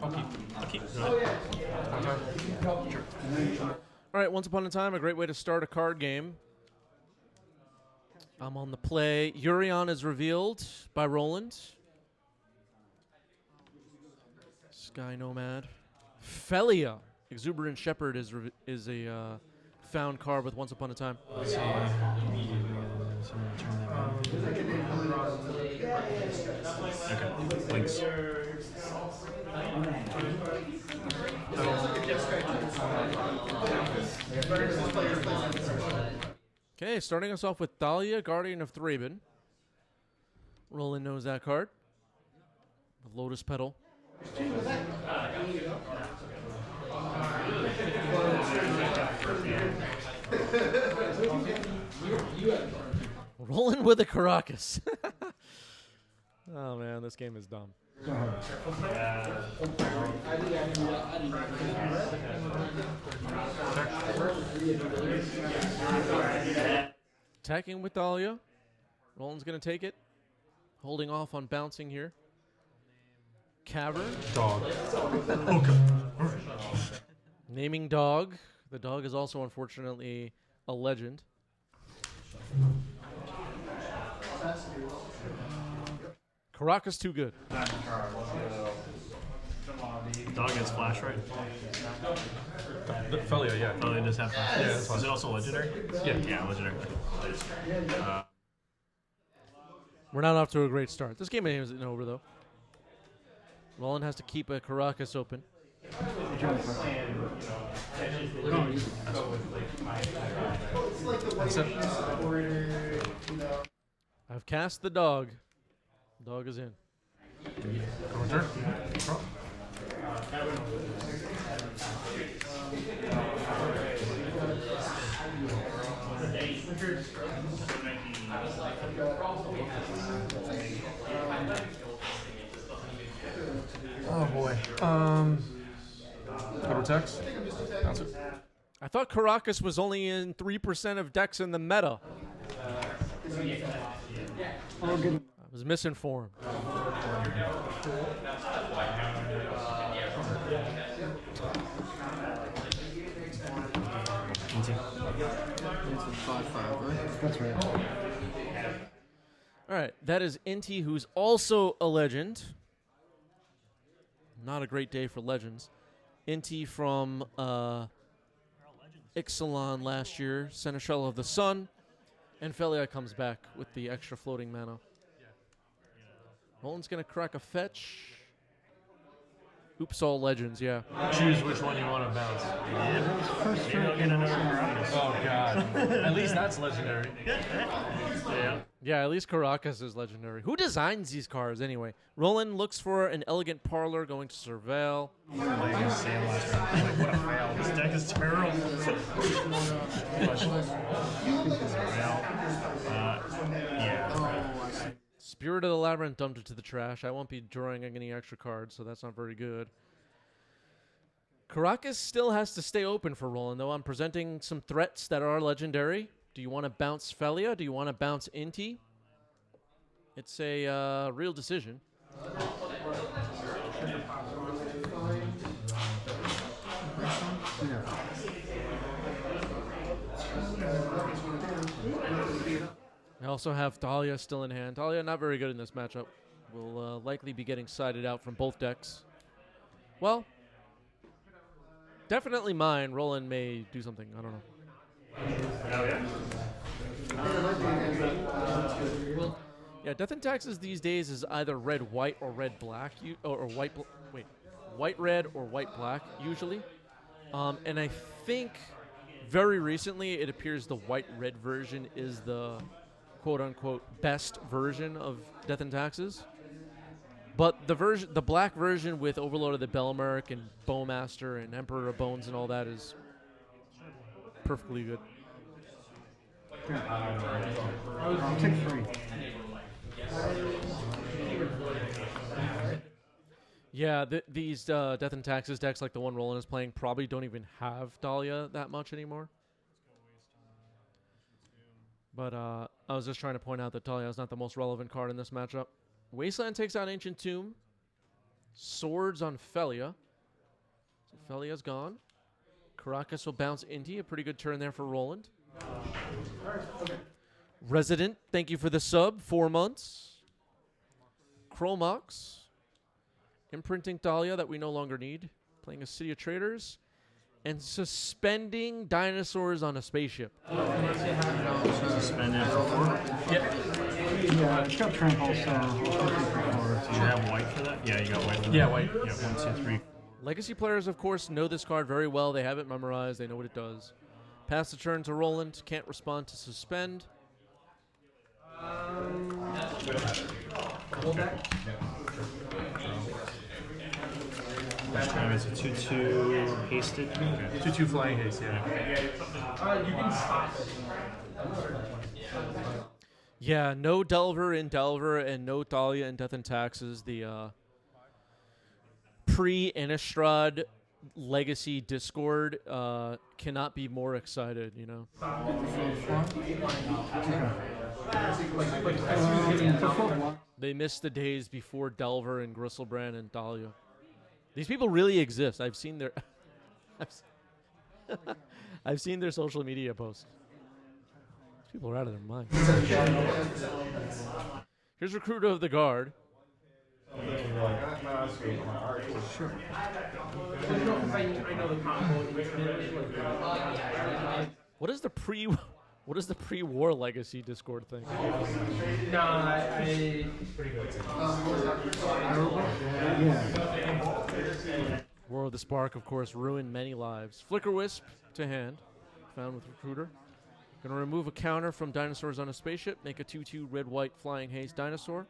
I'll keep. All right, Once Upon a Time, a great way to start a card game. I'm on the play. Yorion is revealed by Roland. Sky Nomad. Felia, Exuberant Shepherd, is a found card with Once Upon a Time. Let's see. Okay, thanks. Okay, starting us off with Dahlia, Guardian of Thraben. Roland knows that card. With Lotus Petal. Roland with a karakus. Oh man, this game is dumb. Attacking with Dahlia. Roland's going to take it. Holding off on bouncing here. Cavern. Dog. Okay. Naming dog. The dog is also, unfortunately, a legend. Karakus too good. Dog has flash, right? Felia, yeah. Oh, it does have flash. Yeah, that's fine. Is it also legendary? Yeah. Yeah, legendary. We're not off to a great start. This game isn't over, though. Roland has to keep a Karakas open. I've cast the dog. Dog is in. Counter. Oh boy. Double text. That's it. I thought Karakas was only in 3% of decks in the meta. I was misinformed. That's right. All right, that is Inti, who's also a legend. Not a great day for legends. Inti from Ixalan last year, Seneschal of the Sun, and Felia comes back with the extra floating mana. Roland's going to crack a fetch. Oops, all legends, yeah. Choose which one you want to bounce. Maybe I'll get another Karakas. Oh god. At least that's legendary. Yeah. Yeah, at least Karakas is legendary. Who designs these cards anyway? Roland looks for an elegant parlor going to Surveil. What a fail. This deck is terrible. Yeah. Spirit of the Labyrinth dumped it to the trash. I won't be drawing any extra cards, so that's not very good. Karakas still has to stay open for Roland, though. I'm presenting some threats that are legendary. Do you want to bounce Felia? Do you want to bounce Inti? It's a real decision. I also have Dahlia still in hand. Dahlia not very good in this matchup. Will likely be getting sided out from both decks. Well, definitely mine. Roland may do something. I don't know. Yeah, Death and Taxes these days is either red-white or red-black, or white-red or white-black usually. And I think very recently it appears the white-red version is the quote-unquote best version of Death and Taxes. But the black version with Overlord of the Belmark and Bowmaster and Emperor of Bones and all that is perfectly good. I'll take 3. Yeah, these Death and Taxes decks, like the one Roland is playing, probably don't even have Dahlia that much anymore. But I was just trying to point out that Dahlia is not the most relevant card in this matchup. Wasteland takes out Ancient Tomb. Swords on Felia. So Felia's gone. Karakus will bounce Inti. A pretty good turn there for Roland. Resident, thank you for the sub. 4 months. Chromox. Imprinting Thalia that we no longer need. Playing a City of Traders. And suspending Dinosaurs on a spaceship. Suspended for 4. Yep. Yeah, it's got trample, so. Do you have white for that? Yeah, you got white for that. Yeah, white. Yeah, 1, 2, 3. Legacy players, of course, know this card very well. They have it memorized. They know what it does. Pass the turn to Roland. Can't respond to suspend. This time it's a 2/2 hasted. 2/2 flying haste, yeah. Yeah, no Delver in Delver and no Thalia in Death and Taxes. The pre-Innistrad Legacy Discord cannot be more excited, you know. They missed the days before Delver and Gristlebrand and Thalia. These people really exist. I've seen their I've seen their social media posts. These people are out of their mind. Here's Recruiter of the Guard. Sure. What is the pre-war Legacy Discord thing? Yeah. War of the Spark, of course, ruined many lives. Flicker Wisp to hand, found with Recruiter. Gonna remove a counter from Dinosaurs on a Spaceship, make a 2/2 red-white flying haze dinosaur.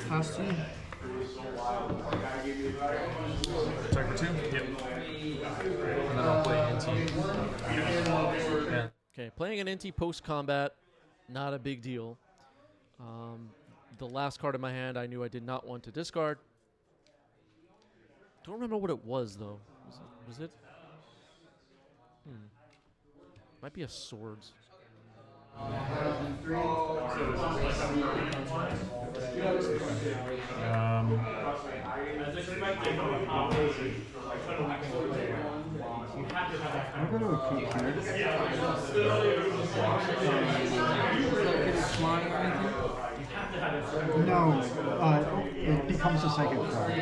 Pass to you. Attack for 2? Yep. And then I'll play NT. Yeah. Okay, playing an Inti post-combat, not a big deal. The last card in my hand I knew I did not want to discard. Don't remember what it was, though. Was it? Might be a Swords. I'll go to a quick here. Flying or anything? No, it becomes a second card.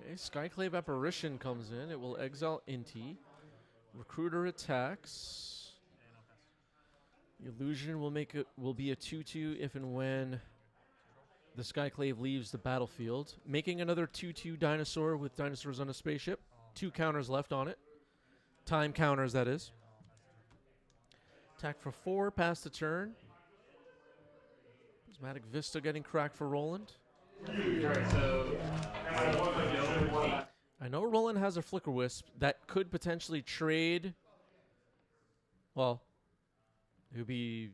Okay, Skyclave Apparition comes in. It will exile Inti. Recruiter attacks. The illusion will be a 2/2 if and when the Skyclave leaves the battlefield, making another 2/2 dinosaur with Dinosaurs on a Spaceship. 2 counters left on it. Time counters, that is. Attack for 4, pass the turn. Prismatic Vista getting cracked for Roland. I know Roland has a Flicker Wisp that could potentially trade. Well, it would be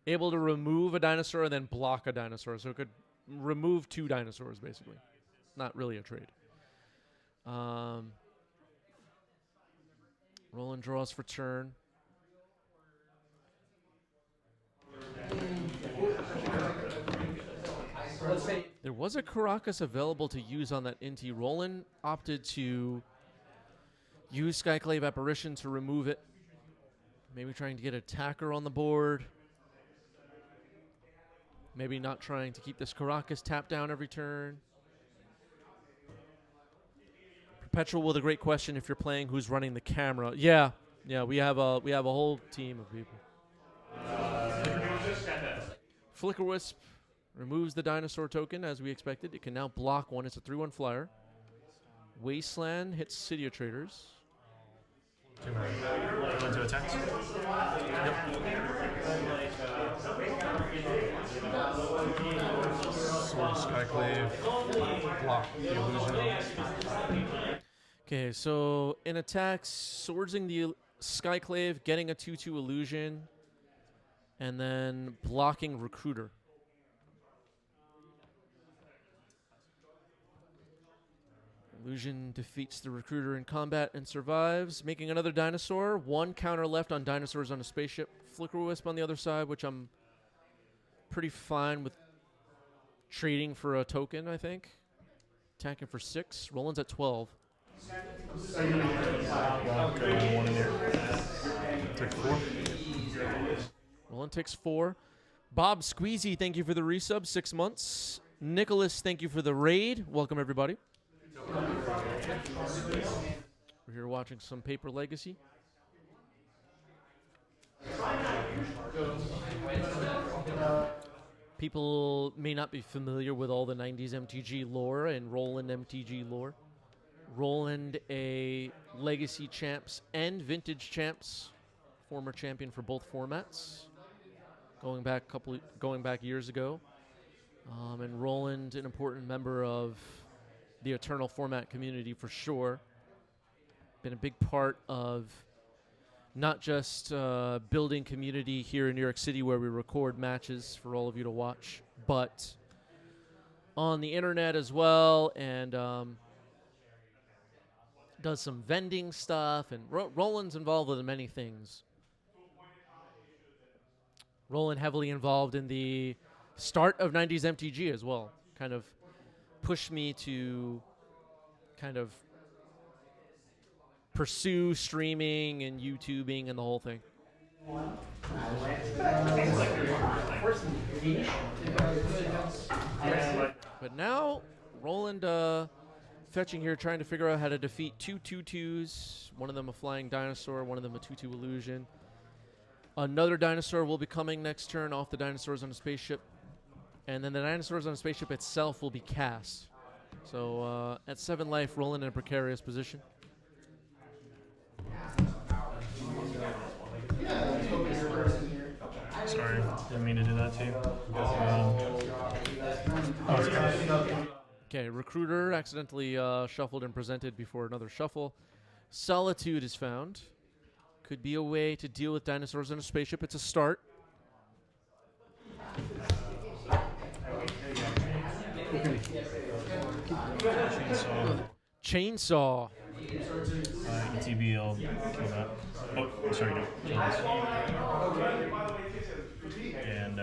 able to remove a dinosaur and then block a dinosaur. So it could remove 2 dinosaurs, basically. Not really a trade. Roland draws for turn. There was a Karakus available to use on that Inti. Roland opted to use Skyclave Apparition to remove it. Maybe trying to get an attacker on the board. Maybe not trying to keep this Karakus tapped down every turn. Perpetual with a great question if you're playing who's running the camera. Yeah, we have a whole team of people. Flicker Wisp removes the dinosaur token as we expected. It can now block one. It's a 3/1 flyer. Wasteland hits City of Traders. 2 mana. Going to attack. Sword Skyclave. Block the illusion. Okay, so in attacks, swordsing the Skyclave, getting a 2/2 illusion, and then blocking Recruiter. Illusion defeats the recruiter in combat and survives, making another dinosaur. 1 counter left on Dinosaurs on a spaceship. Flicker Wisp on the other side, which I'm pretty fine with trading for a token, I think. Attacking for 6. Roland's at 12. One in there. Take 4. Roland takes 4. Bob Squeezy, thank you for the resub, 6 months. Nicholas, thank you for the raid. Welcome, everybody. We're here watching some Paper Legacy. People may not be familiar with all the 90s MTG lore and Roland MTG lore. Roland, a Legacy Champs and Vintage Champs, former champion for both formats, going back years ago. And Roland, an important member of the Eternal format community for sure. Been a big part of not just building community here in New York City where we record matches for all of you to watch, but on the internet as well, and does some vending stuff, and Roland's involved with many things. Roland heavily involved in the start of 90s MTG as well. Kind of pushed me to kind of pursue streaming and YouTubing and the whole thing. But now, Roland fetching here, trying to figure out how to defeat 2 2/2s. One of them a flying dinosaur, one of them a 2/2 illusion. Another dinosaur will be coming next turn off the Dinosaurs on a spaceship. And then the Dinosaurs on a spaceship itself will be cast. So at 7 life, Roland in a precarious position. Sorry, didn't mean to do that to you. Okay, Recruiter accidentally shuffled and presented before another shuffle. Solitude is found. Could be a way to deal with Dinosaurs on a spaceship. It's a start. Chainsaw. ETB will kill that. Oh, sorry, no. And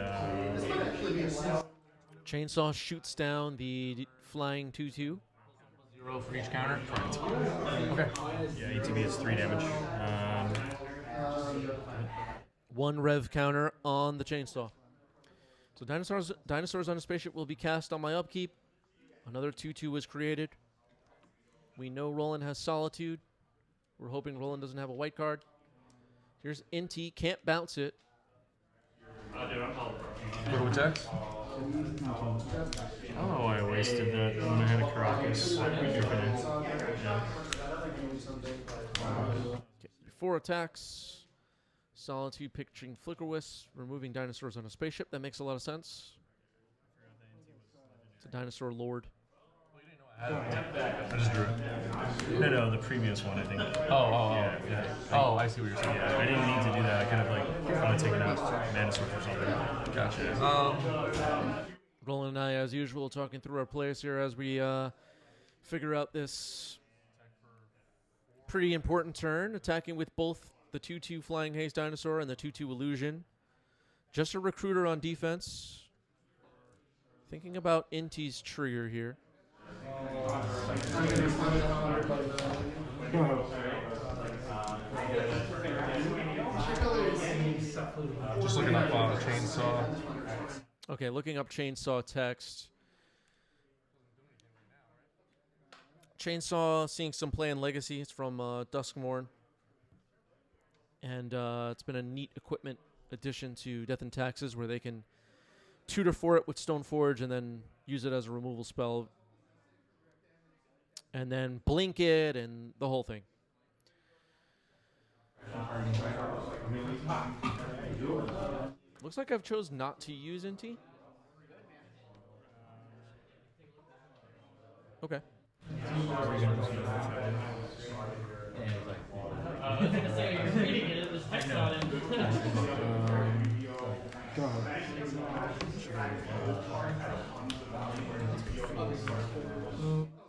Chainsaw shoots down the flying 2/2. 0 for each counter. Correct. Okay. yeah, ETB is 3 damage. 1 rev counter on the Chainsaw. So Dinosaurs on a spaceship will be cast on my upkeep. Another 2/2 was created. We know Roland has Solitude. We're hoping Roland doesn't have a white card. Here's Inti. Can't bounce it. Go to attack. I don't know why I wasted that when I had a karakus. Yeah. Okay, before attacks, Solitude picturing Flicker Wisp, removing Dinosaurs on a spaceship. That makes a lot of sense. It's a Dinosaur Lord. I just drew it. No, the previous one, I think. Yeah. Oh, I see what you're saying. Yeah, I didn't need to do that. I kind of like want to take it out mana source or something. Gotcha. Roland and I, as usual, talking through our plays here as we figure out this pretty important turn, attacking with both the 2/2 Flying Haze Dinosaur and the 2/2 Illusion. Just a Recruiter on defense. Thinking about Inti's trigger here. Just looking up Chainsaw. Okay, looking up Chainsaw text. Chainsaw seeing some play in Legacy. It's from Duskmorn. And it's been a neat equipment addition to Death and Taxes where they can tutor for it with Stoneforge and then use it as a removal spell. And then blink it and the whole thing. Looks like I've chose not to use Inti. Okay.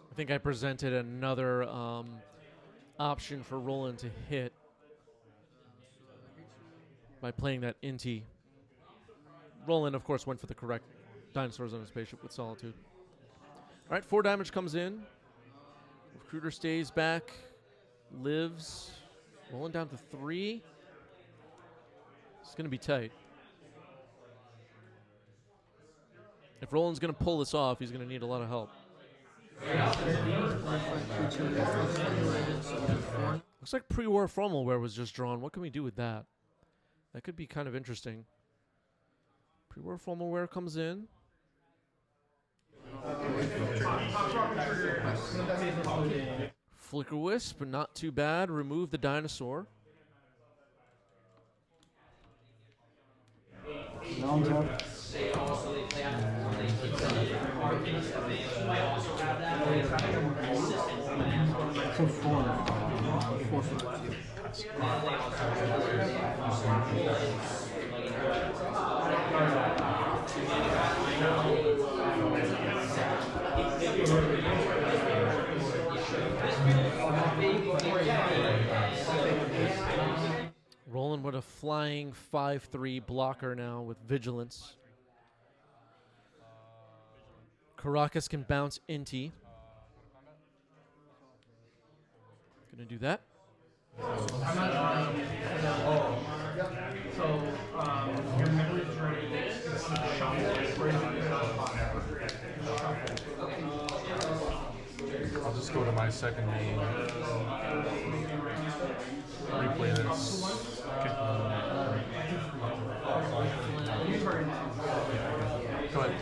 I think I presented another option for Roland to hit by playing that Inti. Roland, of course, went for the correct Dinosaurs on his spaceship with Solitude. All right, 4 damage comes in. Recruiter stays back, lives. Roland down to 3. It's going to be tight. If Roland's going to pull this off, he's going to need a lot of help. Looks like pre-war formalware was just drawn. What can we do with that? That could be kind of interesting. Pre-war formalware comes in. Flicker Wisp, but not too bad. Remove the Dinosaur. Non-tap. So 4. 4. Roland with a flying 5/3 blocker now with Vigilance. Karakus can bounce Inti. Gonna do that. I'll just go to my second main. Replay this. Okay. Go ahead.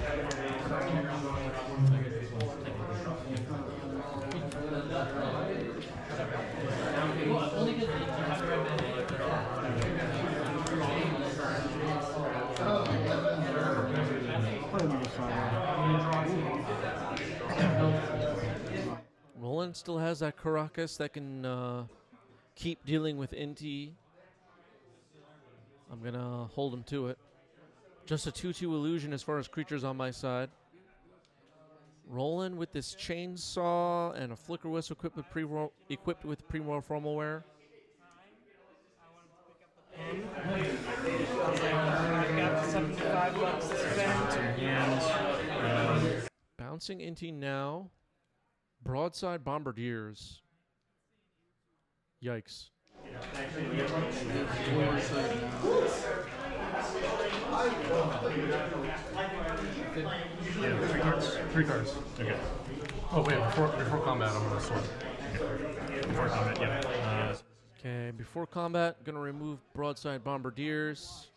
Roland still has that Karakus that can keep dealing with Inti. I'm going to hold him to it. Just a 2/2 illusion as far as creatures on my side. Roland with this chainsaw and a Flicker Wisp equipped with pre-war formalware. Bouncing Inti now. Broadside Bombardiers. Yikes. Yeah, 3 cards? 3 cards. Okay. Oh, wait, before combat, I'm going to sword. Okay. Before combat, yeah. Okay, before combat, gonna remove Broadside Bombardiers.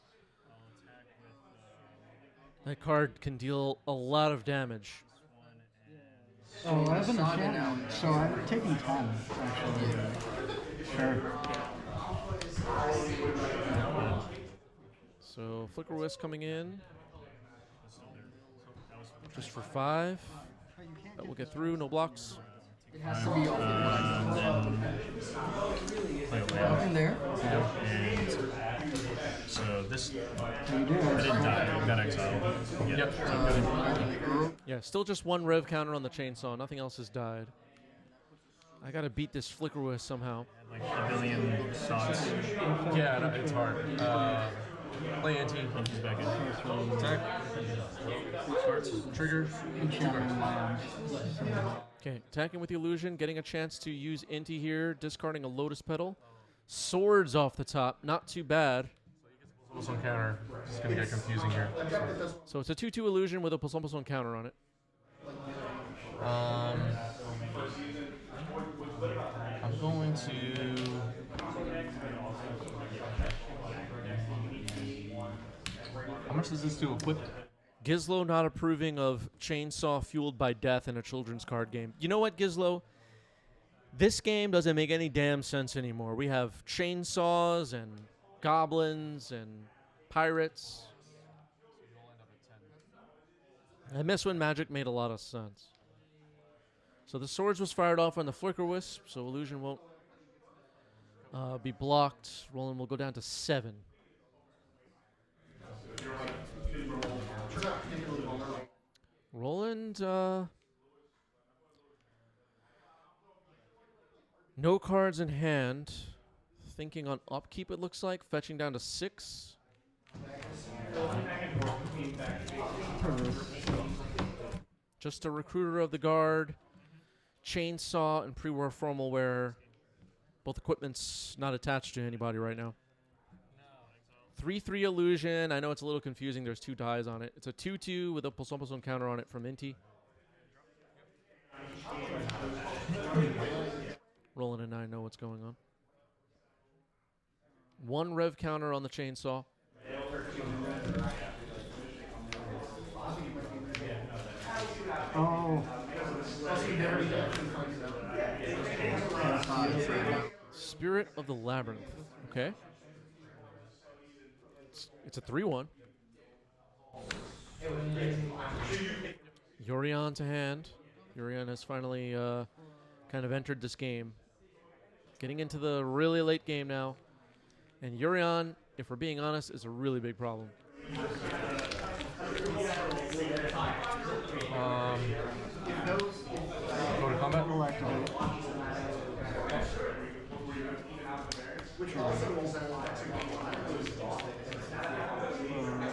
That card can deal a lot of damage. Oh, I have an enchantment, so I'm taking 10, actually. Sure. So Flicker Wisp coming in. Just for 5. That will get through, no blocks. It has to be off in there. And so this, You do. I didn't die, I got exiled. Yep. Yeah, still just 1 rev counter on the chainsaw. Nothing else has died. I gotta beat this Flicker Wisp somehow. Like a billion shots. Yeah, no, it's hard. Play anti. He's back in. Attack. Starts. Triggers. Enchantment land. Okay, attacking with the illusion, getting a chance to use Inti here, discarding a Lotus Petal. Swords off the top, not too bad. Also counter. It's going to get confusing here. So it's a 2/2 illusion with a +1/+1 counter on it. I'm going to... How much does this do equipped? Gizlo not approving of Chainsaw fueled by death in a children's card game. You know what, Gizlo? This game doesn't make any damn sense anymore. We have chainsaws and goblins and pirates. I miss when Magic made a lot of sense. So the swords was fired off on the Flicker Wisp, so illusion won't be blocked. Roland will go down to 7. Roland No cards in hand. Thinking on upkeep, it looks like. Fetching down to 6. Just a Recruiter of the Guard, Chainsaw, and pre-war formal wear. Both equipment's not attached to anybody right now. 3/3 illusion. I know it's a little confusing. There's 2 dies on it. It's a 2/2 with a Pulsum counter on it from Inti. Roland and I know what's going on. 1 rev counter on the Chainsaw. Oh. Spirit of the Labyrinth. Okay. It's a 3/1. Yorion to hand. Yorion has finally kind of entered this game. Getting into the really late game now. And Yorion, if we're being honest, is a really big problem. Go to combat.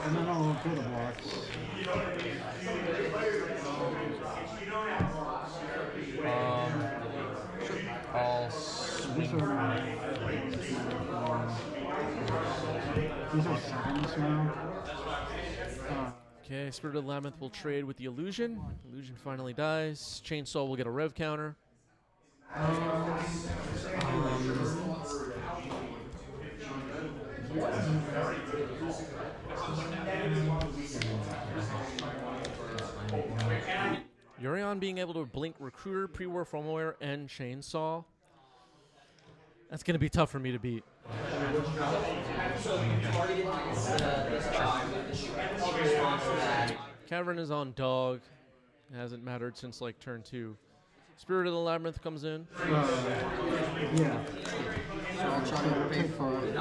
And then I'll go to blocks. I'll swing. These are 7s now. Okay, Spirit of the Labyrinth will trade with the Illusion. Illusion finally dies. Chainsaw will get a rev counter. Yorion being able to blink Recruiter, Pre-War Formaware, and Chainsaw. That's going to be tough for me to beat. Cavern is on dog. It hasn't mattered since like turn 2. Spirit of the Labyrinth comes in. Yeah. So I'll try to pay for it.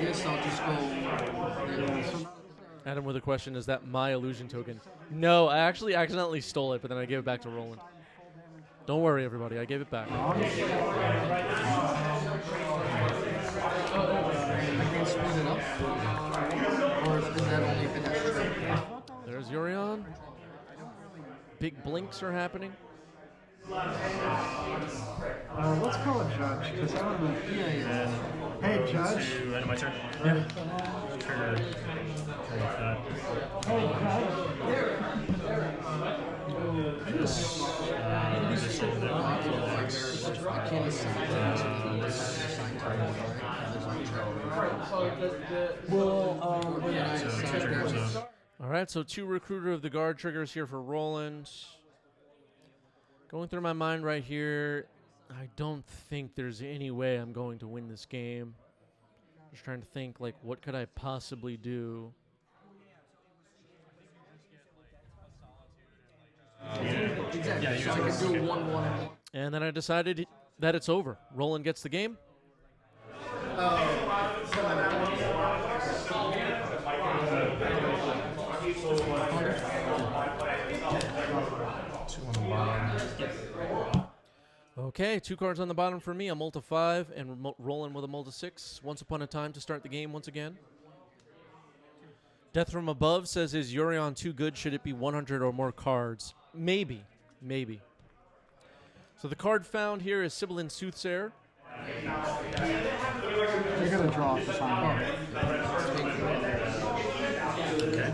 This I'll just go. Adam with a question, is that my illusion token? No, I actually accidentally stole it, but then I gave it back to Roland. Don't worry, everybody, I gave it back. I can split it up. Or is that only finesse? There's Yorion. Big blinks are happening. Let's call it Judge, because I don't know. Yeah. Hey, Judge. To end my turn. Yeah. Trigger. That. Hey, Judge. I can't assign All right, so 2 Recruiter of the Guard triggers here for Roland. Going through my mind right here, I don't think there's any way I'm going to win this game. Just trying to think, like, what could I possibly do? Exactly. Yeah, so I can do 1/1. And then I decided that it's over. Roland gets the game. Okay, 2 cards on the bottom for me. A multi 5 and Roland with a multi 6. Once upon a time to start the game once again. Death from Above says, is Yorion too good? Should it be 100 or more cards? Maybe. So the card found here is Sibyllin Soothsayer. You're going to draw off the time. Okay.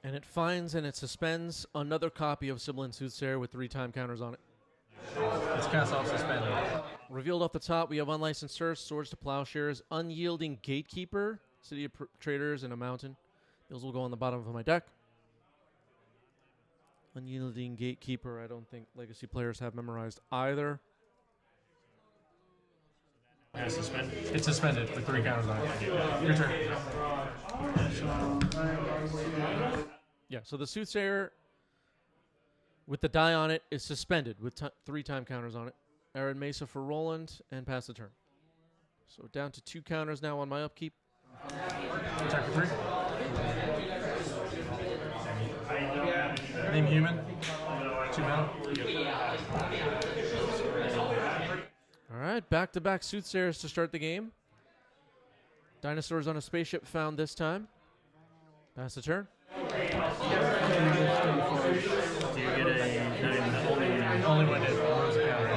And it finds and it suspends another copy of Sibyllin Soothsayer with 3 time counters on it. Let's cast off suspended. Revealed off the top, we have Unlicensed Serfs, Swords to Plowshares, Unyielding Gatekeeper, City of Traders, and a Mountain. Those will go on the bottom of my deck. Unyielding Gatekeeper, I don't think Legacy players have memorized either. Yeah, suspend. It's suspended with 3 counters on it. Your turn. Yeah, so the Soothsayer with the die on it is suspended with 3 time counters on it. Arid Mesa for Roland, and pass the turn. So down to 2 counters now on my upkeep. Attack for 3. Name human. 2 mana. All right, back-to-back Soothsayers to start the game. Dinosaurs on a spaceship found this time. Pass the turn. Do you get a Only when it runs a counter.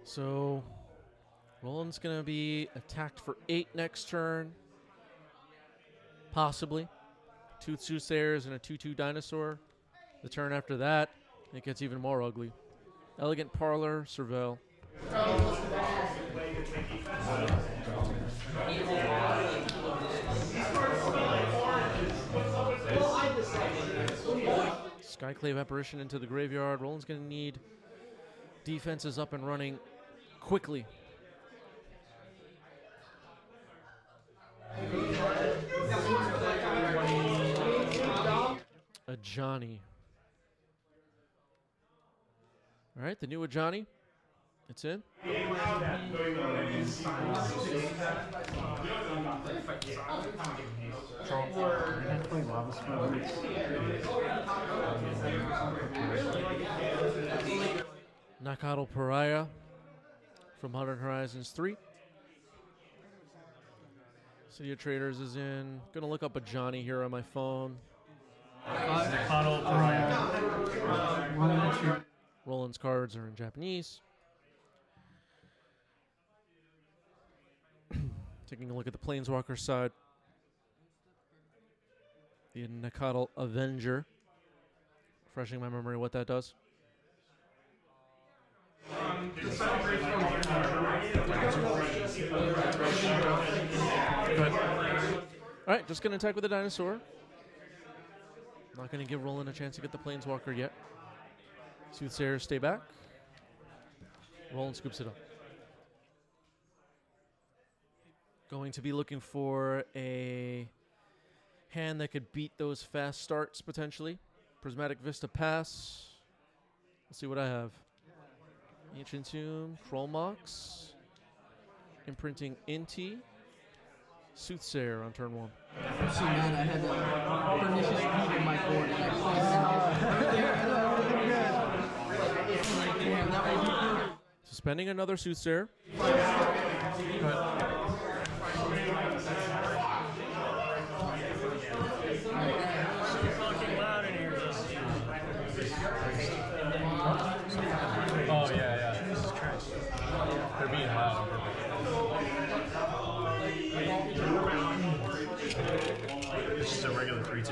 So Roland's going to be attacked for 8 next turn. Possibly. 2 Soothsayers and a 2/2 Dinosaur. The turn after that, it gets even more ugly. Elegant Parlor, Surveil. Skyclave Apparition into the graveyard. Roland's going to need defenses up and running quickly. A Johnny. All right, the new Ajani. It's in. Nakatl Pariah from Modern Horizons 3. City of Traders is in. Gonna look up a Johnny here on my phone. Nakatl Pariah. Roland's cards are in Japanese. Taking a look at the Planeswalker side. The Nakatl Avenger. Refreshing my memory what that does. Alright, just going to attack with the Dinosaur. Not going to give Roland a chance to get the Planeswalker yet. Soothsayers stay back. Roland scoops it up. Going to be looking for a hand that could beat those fast starts potentially. Prismatic Vista pass. Let's see what I have. Ancient Tomb, Trollmox, Imprinting Inti, Soothsayer on turn 1. See, man, I had a pernicious beat in my board and I closed it. Suspending another Soothsayer. Oh, yeah. Jesus Christ. They're being loud. It's just a regular 3/2.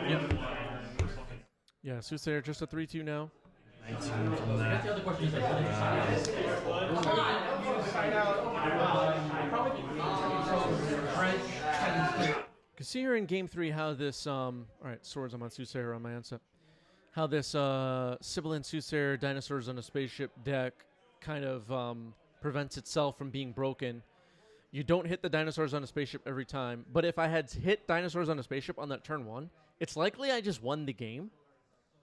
Yep. Yeah, Soothsayer just a 3/2 now. 19 from that. You can see here in game 3 how this, alright, swords, I'm on Soothsayer on my answer. How this Sibilant Soothsayer Dinosaurs on a Spaceship deck kind of prevents itself from being broken. You don't hit the Dinosaurs on a Spaceship every time, but if I had hit Dinosaurs on a Spaceship on that turn 1, it's likely I just won the game.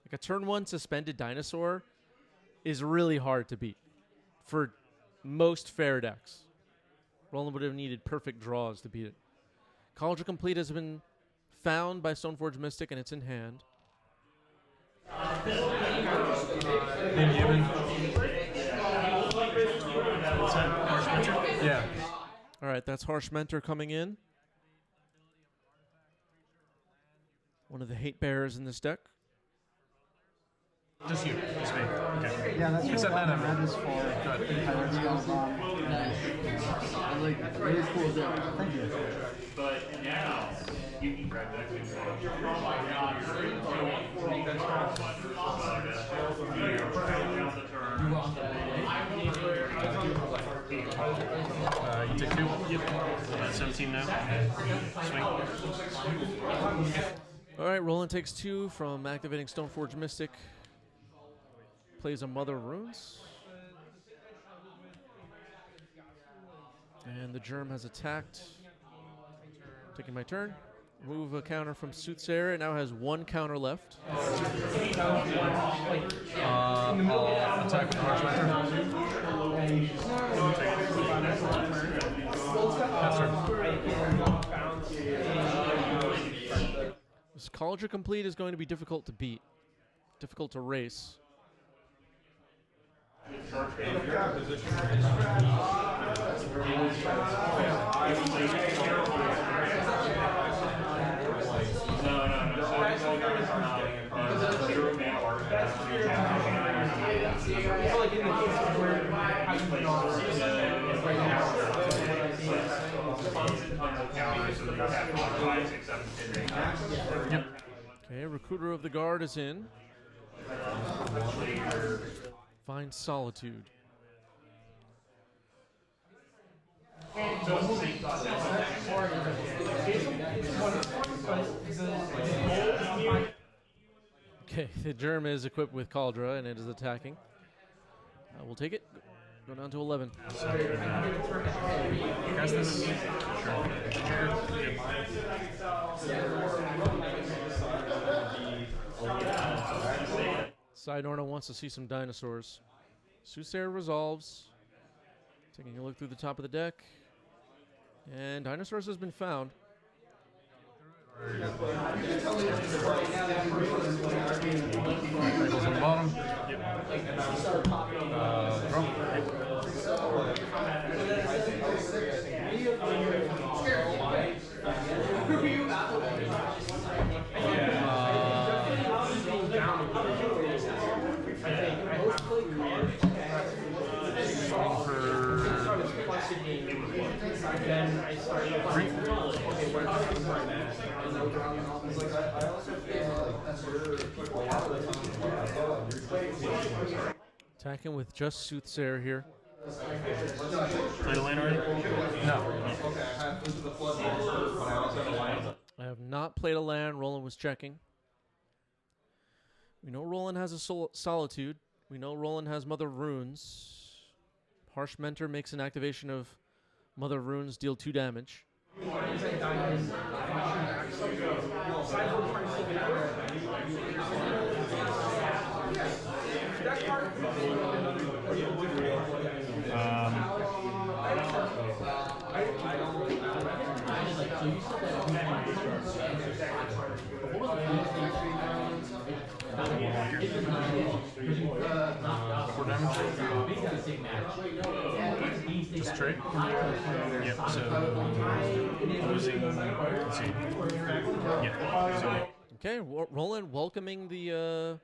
Like a turn 1 suspended Dinosaur is really hard to beat for most fair decks. Roland would have needed perfect draws to beat it. College of Complete has been found by Stoneforge Mystic and it's in hand. Name human. Yeah. All right, that's Harsh Mentor coming in. One of the hate bearers in this deck. Just you. Just me. Okay. Yeah, that's Except what mana. that is for. Pirates Spellbound. Nice. I like it. Very cool deck. Thank you. But now you can grab that thing. You take 2. Yep. 17 now. Swing. All right, Roland takes 2 from activating Stoneforge Mystic. Plays a Mother of Runes. And the Germ has attacked. Taking my turn. Remove a counter from Soothsayer. It now has 1 counter left. I'll attack with Harsh Mentor. This Cauldron Complete is going to be difficult to beat. Difficult to race. Yep. Okay, Recruiter of the Guard is in. Find Solitude. Okay, the Germ is equipped with Cauldra and it is attacking. We'll take it. Go down to 11. Cast this. Side Orna wants to see some dinosaurs. Soothsayer resolves. Taking a look through the top of the deck. And Dinosaurs has been found. Rifles on the bottom. Attacking with just Soothsayer here. Played a land already? No. I have not played a land. Roland was checking. We know Roland has a Solitude. We know Roland has Mother of Runes. Harsh Mentor makes an activation of Mother of Runes, deal 2 damage. Just trade? Yep, so losing. Let's see. Yeah, so Okay, Roland welcoming the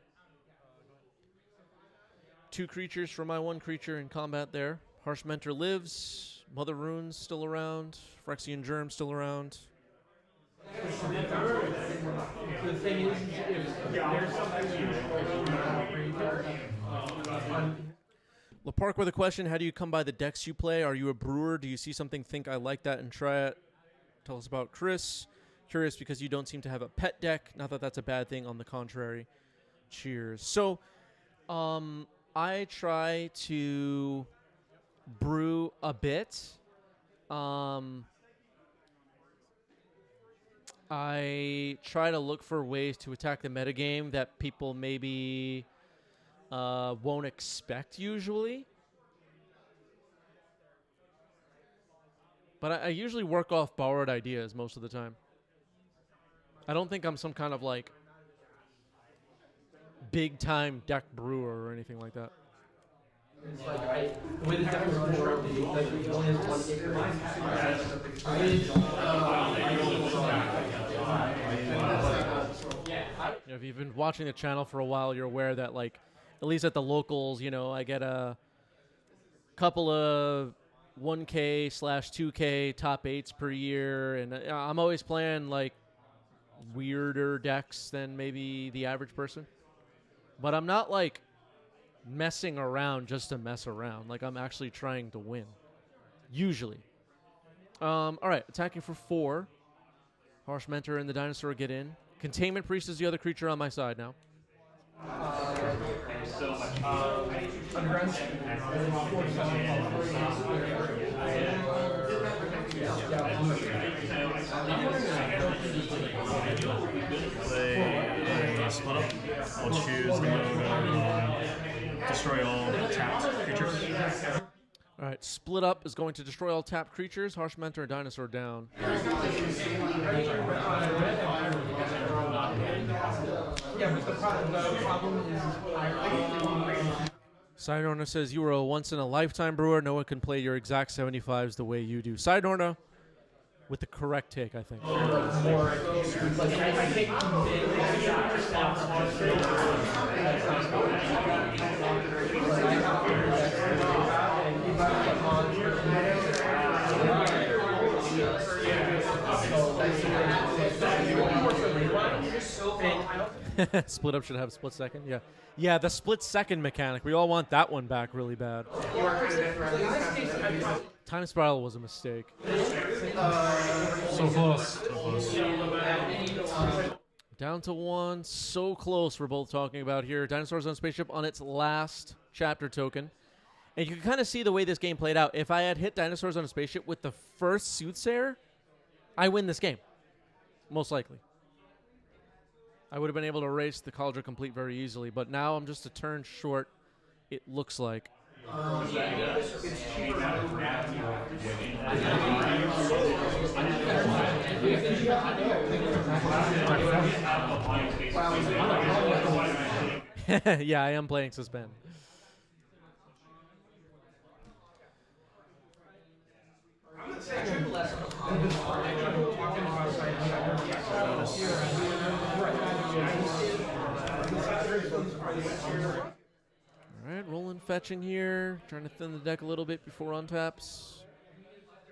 2 creatures for my 1 creature in combat there. Harsh Mentor lives. Mother Runes still around. Phyrexian Germ still around. The thing is, if there's LaPark with a question: how do you come by the decks you play? Are you a brewer? Do you see something, think I like that, and try it? Tell us about Chris. Curious because you don't seem to have a pet deck. Not that that's a bad thing. On the contrary. Cheers. So, I try to brew a bit. I try to look for ways to attack the metagame that people maybe won't expect usually. But I usually work off borrowed ideas most of the time. I don't think I'm some kind of like big time deck brewer or anything like that. It's like with the deck like only has 1 If you've been watching the channel for a while, you're aware that like at least at the locals, you know, I get a couple of 1K/2K top 8s per year, and I'm always playing like weirder decks than maybe the average person. But I'm not like messing around just to mess around. Like I'm actually trying to win. Usually. All right, attacking for 4. Harsh Mentor and the Dinosaur get in. Containment Priest is the other creature on my side now. Underground. Play a split up. I'll choose the mode of destroy all tapped creatures. All right, split up is going to destroy all tapped creatures. Harsh Mentor and Dinosaur down. Sidorna says you were a once-in-a-lifetime brewer. No one can play your exact 75s the way you do. Sidorna with the correct take, I think. Split up should have split second. Yeah. Yeah, the split second mechanic. We all want that one back really bad. Time Spiral was a mistake. So close. So close. Down to one. So close we're both talking about here. Dinosaurs on Spaceship on its last chapter token. And you can kind of see the way this game played out. If I had hit Dinosaurs on a Spaceship with the first Soothsayer, I win this game. Most likely. I would have been able to erase the Cauldron Complete very easily, but now I'm just a turn short, it looks like. Yeah, I am playing Suspend. Alright, Roland fetching here. Trying to thin the deck a little bit before untaps.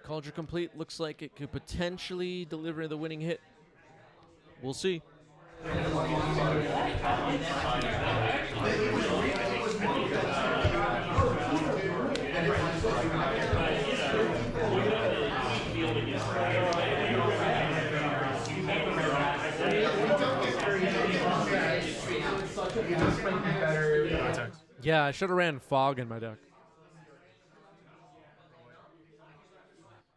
Cauldron Complete looks like it could potentially deliver the winning hit. We'll see. Yeah, I should have ran Fog in my deck.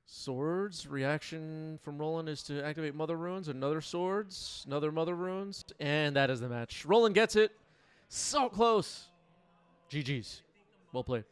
Swords. Reaction from Roland is to activate Mother Runes. Another Swords. Another Mother Runes. And that is the match. Roland gets it. So close. GG's. Well played.